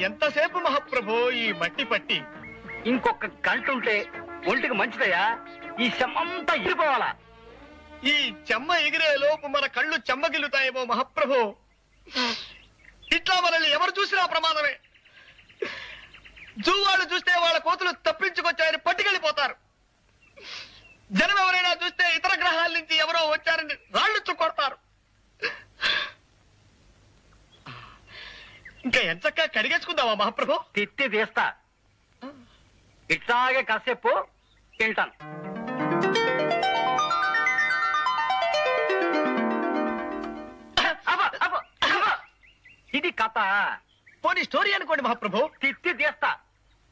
ఎంతసేపు మహాప్రభు ఈ మట్టి పట్టి? ఇంకొక గంట ఉంటే ఒంటికి మంచిదయ్యా. ఈ చెమ్మంతా ఎగిరిపోవాలా. ఈ చెమ్మ ఎగిరే లోపు మన కళ్ళు చెమ్మగిల్లుతాయేమో మహాప్రభు. ఇట్లా మనల్ని ఎవరు చూసినా ప్రమాదమే. జూవాళ్ళు చూస్తే వాళ్ళ కోతులు తప్పించుకొచ్చాయని పట్టుకెళ్ళిపోతారు. జనం ఎవరైనా చూస్తే ఇతర గ్రహాల నుంచి ఎవరో వచ్చారని రాళ్ళు చుక్కొడతారు. ఇంకా ఎంచక్కా కడిగేసుకుందామా మహాప్రభు? తిత్తి తీస్తా. ఇట్లాగే కాసేపు తింటాను. ఇది కథ. పోనీ స్టోరీ అనుకోండి మహాప్రభు. తిత్తి తీస్తా.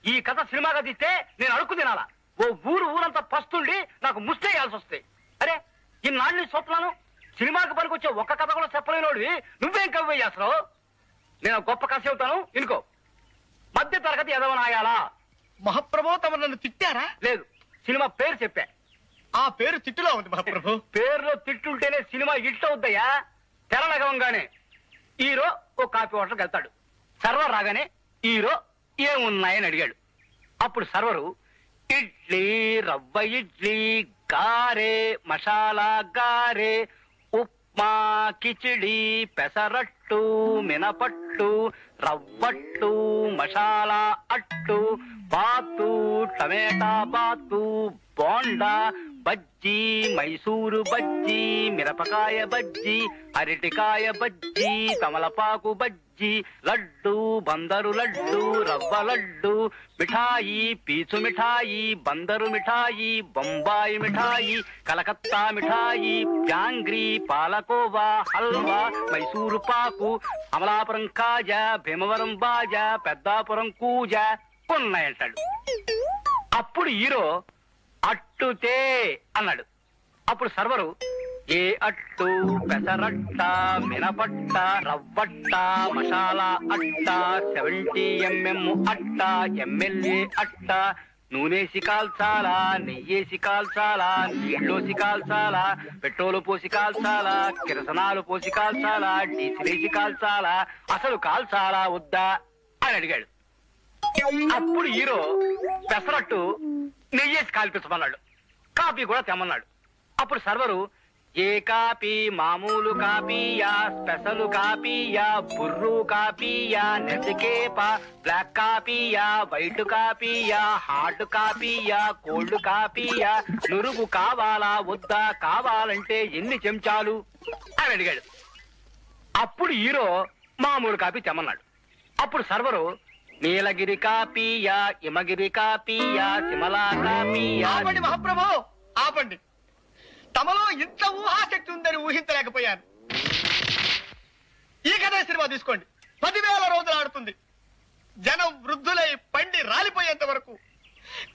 ఈ కథ సినిమాగా తీస్తే నేను అడుక్కు తినాలా. ఓ ఊరంతా పస్తుండి నాకు ముస్తేయాల్సి వస్తాయి. అరే ఇన్నాళ్ళు చూస్తున్నాను, సినిమాకి పనికొచ్చే ఒక్క కథ కూడా చెప్పలేనోడివి నువ్వేం కవి చేస్తావు? నేను గొప్ప కథ చెబుతాను వినుకో. మధ్య తరగతి ఎదవనాయాలా. మహాప్రభు తమ నన్ను తిట్టారా? లేదు, సినిమా పేరు చెప్పా. ఆ పేరు తిట్టులో ఉంది మహాప్రభు. పేరులో తిట్టుంటేనే సినిమా హిట్ అవుద్దయ్యా. తెరలగవంగానే హీరో ఓ కాఫీ హోటల్కి వెళ్తాడు. సర్వర్ రాగానే హీరో ఏమున్నాయని అడిగాడు. అప్పుడు సర్వరు ఇడ్లీ, రవ్వ ఇడ్లీ, గారే, మసాలా గారే, ఉప్మా, కిచిడి, పెసరట్టు, మినపట్టు, రవ్వట్టు, మసాలా అట్టు, బాతు, టమేటా బాతు, బోండా, బజ్జీ, మైసూరు బజ్జీ, మిరపకాయ బజ్జీ, అరటికాయ బజ్జీ, తమలపాకు బజ్జీ, లడ్డు, బందరు లడ్డు, రవ్వ లడ్డు, మిఠాయి, పీచు మిఠాయి, బందరు మిఠాయి, బొంబాయి మిఠాయి, కలకత్తా మిఠాయి, జాంగ్రీ, పాలకోవా, హల్వా, మైసూరు పాకు, అమలాపురం కాజా, భీమవరం బాజా, పెద్దాపురం కూజా ఉన్నాయంటాడు. అప్పుడు హీరో అట్టుతే అన్నాడు. అప్పుడు సర్వరు ఏ అట్టు, పెసరట్ట, మినపట్ట, రవ్వట్ట, మసాలా అట్ట, 70 mm అట్ట, ఎమ్మెల్యే అట్ట, నూనెసి కాల్చాలా, నెయ్యేసి కాల్చాలా, నీళ్ళోసి కాల్చాలా, పెట్రోలు పోసి కాల్చాలా, కిరసనాలు పోసి కాల్చాలా, డీజిలేసి కాల్చాలా, అసలు కాల్చాలా వద్దా అని అడిగాడు. అప్పుడు హీరో పెసరట్టు నెయ్యేసి కాల్పించమన్నాడు. కాఫీ కూడా తెమ్మన్నాడు. అప్పుడు సర్వరు ఏ కాపీ, మామూలు కాపీయా, స్పెషల్ కాపీయా, బుర్రు కాపీయా, నెస్కేఫా, బ్లాక్ కాపీయా, వైట్ కాపీయా, హాట్ కాపీయా, కోల్డ్ కాపీయా, నురుగు కావాలా వద్దా, కావాలంటే ఎన్ని చెంచాలు అని అడిగాడు. అప్పుడు హీరో మామూలు కాపీ తెమ్మన్నాడు. అప్పుడు సర్వరు నీలగిరి కాపీయా, హిమగిరి కాపీయా, సిమలా కాపీయా. ఆపండి మహాప్రభు, ఆపండి. తమలో ఇంత ఊహాశక్తి ఉందని ఊహించలేకపోయాను. ఈ కథ సినిమా తీసుకోండి, 10,000 రోజులు ఆడుతుంది. జనం వృద్ధులై పండి రాలిపోయేంత వరకు,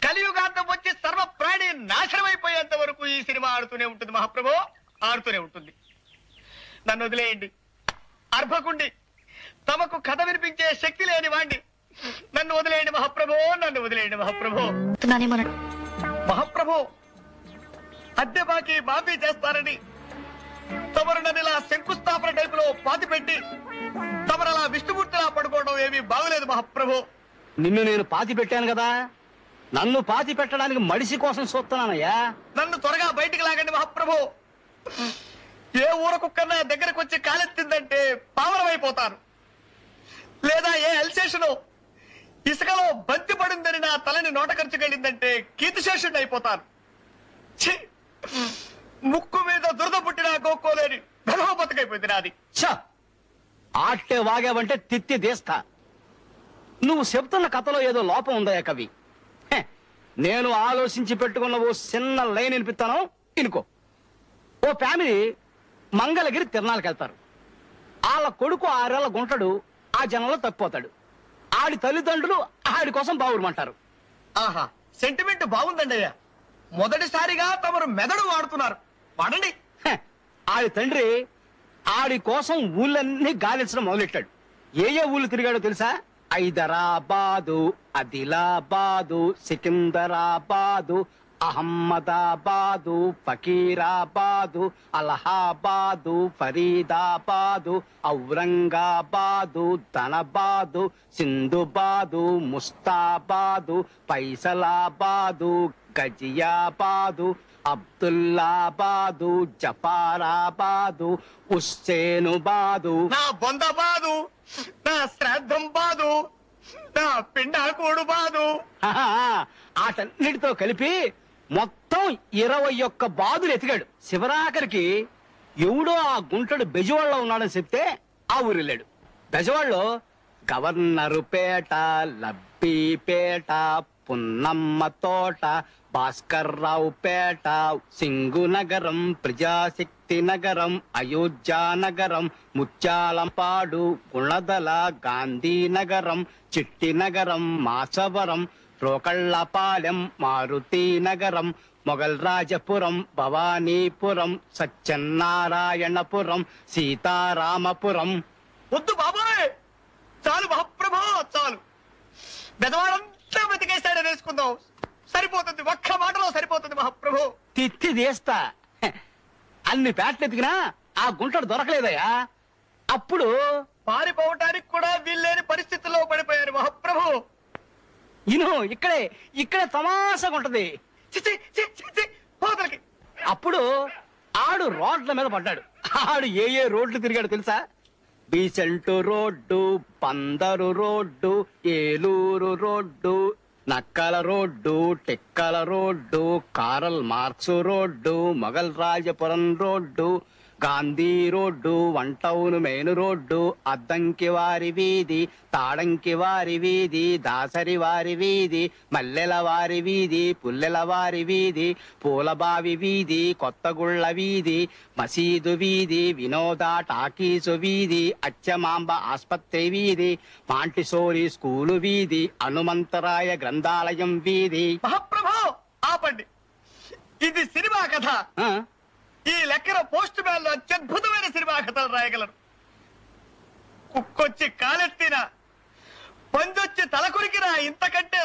కలియుగాంతం వచ్చి సర్వ ప్రాణి నాశనమైపోయేంత వరకు ఈ సినిమా ఆడుతూనే ఉంటుంది మహాప్రభు, ఆడుతూనే ఉంటుంది. నన్ను వదిలేయండి అర్భకుండి. తమకు కథ వినిపించే శక్తి లేని వాణ్ణి. నన్ను వదిలేయండి మహాప్రభు, నన్ను వదిలేయండి మహాప్రభు. మహాప్రభు అద్దె బాకీ మాఫీ చేస్తారని తమరు నన్ను ఇలా శంకుస్థాపన టైపులో పాతి పెట్టి తమరు అలా విష్ణుమూర్తిలా పడుకోవడం ఏమీ బాగులేదు మహాప్రభు. నిన్ను నేను పాతి పెట్టాను కదా, నన్ను పాతి పెట్టడానికి మడిసి కోసం చూస్తున్నానయ్యా. నన్ను త్వరగా బయటికి లాగండి మహాప్రభు. ఏ ఊర కుక్కన్నా దగ్గరకు వచ్చి కాలెత్తిందంటే పావనమైపోతాను. లేదా ఏ ఎల్సేషను ఇసుకలో బంతి పడిందని నా తలని నోట ఖర్చుకెళ్ళిందంటే కీర్తిశేషుడిని అయిపోతాను. ముక్కు మీద దురద పుట్టినా గోక్కోలేని బెలవ బతుకైపోయింది నాది. ఆట్టే వాగావంటే తిత్తి తీస్తా. నువ్వు చెప్తున్న కథలో ఏదో లోపం ఉందయ్యా కవి. నేను ఆలోచించి పెట్టుకున్న ఓ చిన్న లైన్ వినిపిస్తాను ఇనుకో. ఓ ఫ్యామిలీ మంగళగిరి తిరణాలకు వెళ్తారు. వాళ్ళ కొడుకు 6 ఏళ్ల గుంటడు ఆ జనంలో తప్పిపోతాడు. ఆడి తల్లిదండ్రులు ఆడి కోసం బావురమంటారు. ఆహా, సెంటిమెంట్ బాగుందండి అయ్యా. మొదటిసారిగా తమరు మెదడు వాడుతున్నారు, వాడండి. ఆడి తండ్రి ఆడి కోసం ఊళ్ళన్నీ గాలించడం మొదలెట్టాడు. ఏ ఊళ్ళు తిరిగాడో తెలుసా? హైదరాబాదు, ఆదిలాబాదు, సికింద్రాబాదు, అహ్మదాబాదు, ఫకీరాబాదు, అలహాబాదు, ఫరీదాబాదు, ఔరంగాబాదు, ధనబాదు, సింధుబాదు, ముస్తాబాదు, ఫైసలాబాదు, గజియాబాదు, అబ్దుల్లాబాదు, జఫారాబాదు, హుస్సేనుబాదు. నా బొంద బాదు, నా శ్రాద్ధం బాదు, నా పిండాకోడు బాదు. ఆటన్నిటితో కలిపి మొత్తం 21 బాదులు ఎతికాడు. శివరాఖరికి ఎవడో ఆ గుంటడు బెజవాడలో ఉన్నాడని చెప్తే ఆ ఊరెళ్ళాడు. బెజవాడలో గవర్నరు పేట, లబ్బీపేట, పున్నమ్మ తోట, భాస్కర్రావు పేట, సింగు నగరం, ప్రజాశక్తి నగరం, అయోధ్య నగరం, ముత్యాలంపాడు, గుణదల, గాంధీనగరం, చిట్టి నగరం, మాచవరం, రోకళ్లపాలెం, మారుతి నగరం, మొగల్ రాజపురం, భవానీపురం, సత్యనారాయణపురం, సీతారామపురం. వద్దు బాబాయ్, చాలు మహాప్రభో, చాలు. బెదవాడంతా వెతికేశాడని వేసుకుందాం, సరిపోతుంది. ఒక్క మాటలో సరిపోతుంది మహాప్రభు. తిత్తి తీస్తా. అన్ని పేటలు ఎతికినా ఆ గుంటడు దొరకలేదయ్యా. అప్పుడు పారిపోవటానికి కూడా వీల్లేని పరిస్థితుల్లో పడిపోయారు మహాప్రభు. ఇను ఇక్కడే తమాషగా ఉంటది. చిచి, చి, చి, చి, పోతలకి. అప్పుడు ఆడు రోడ్ల మీద పడ్డాడు. ఆడు ఏ రోడ్లు తిరిగాడు తెలుసా? Besant road, Bandar road, Eluru road, Nakkala road, Tekkala road, Karl Marx road, Mogal Rajapuram road, Gandhi road, one town main road, Addanki వారి వీధి, తాడంకి వారి వీధి, దాసరి వారి వీధి, మల్లెల వారి వీధి, పుల్లెల వారి వీధి, పూలబావి వీధి, కొత్తగుళ్ళ వీధి, మసీదు వీధి, వినోద టాకీసు వీధి, అచ్చమాంబ ఆస్పత్రి వీధి, మాంటిసోరి స్కూలు వీధి, హనుమంతరాయ గ్రంథాలయం వీధి. మహాప్రభు ఆపండి, ఇది సినిమా కథ. ఆ? ఈ లెక్కన పోస్ట్ మ్యాన్ లో అత్యద్భుతమైన సినిమా కథలు రాయగలరు. కుక్కొచ్చి కాలెత్తినా, పందొచ్చి తలకొరికినా ఇంతకంటే